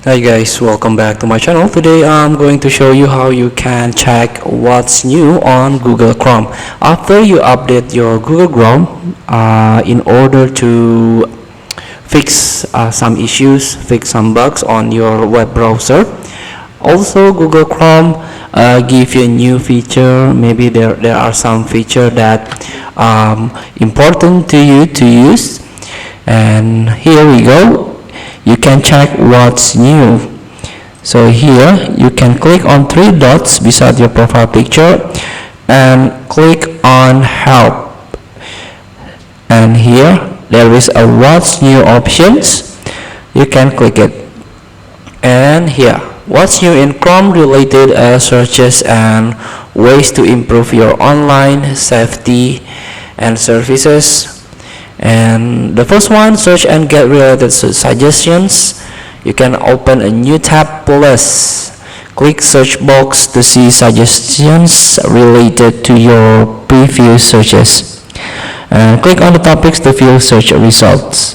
Hi guys, welcome back to my channel. Today I'm going to show you how you can check what's new on Google Chrome. After you update your Google Chrome, in order to fix some issues, fix some bugs on your web browser. Also, Google Chrome give you a new feature. Maybe there are some feature that important to you to use. And here we go. You can check what's new. So here you can click on three dots beside your profile picture and click on help, and here there is a what's new options. You can click it, and here what's new in Chrome related searches and ways to improve your online safety and services. And the first one, search and get related suggestions. You can open a new tab plus click search box to see suggestions related to your previous searches, and click on the topics to view search results.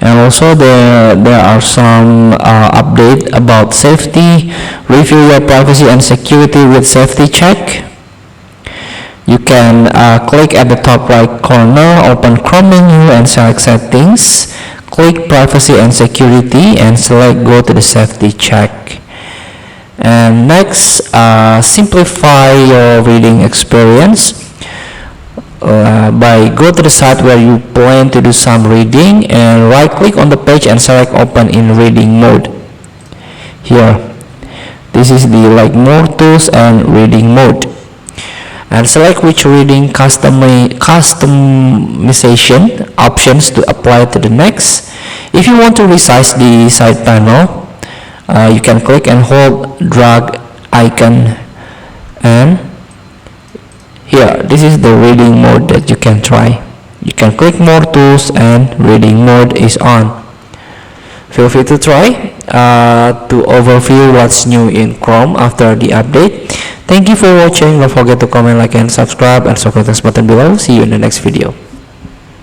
And also there are some update about safety. Review your privacy and security with safety check. You can click at the top right corner, open Chrome menu and select settings, click privacy and security and select go to the safety check. And next, simplify your reading experience by go to the site where you plan to do some reading and right click on the page and select open in reading mode. Here, this is the more tools and reading mode. And select which reading customization options to apply to the next. If you want to resize the side panel, you can click and hold drag icon, and here this is the reading mode that you can try. You can click more tools and reading mode is on. Feel free to try to overview what's new in Chrome after the update. Thank you for watching. Don't forget to comment, like, and subscribe, and click this button below. See you in the next video.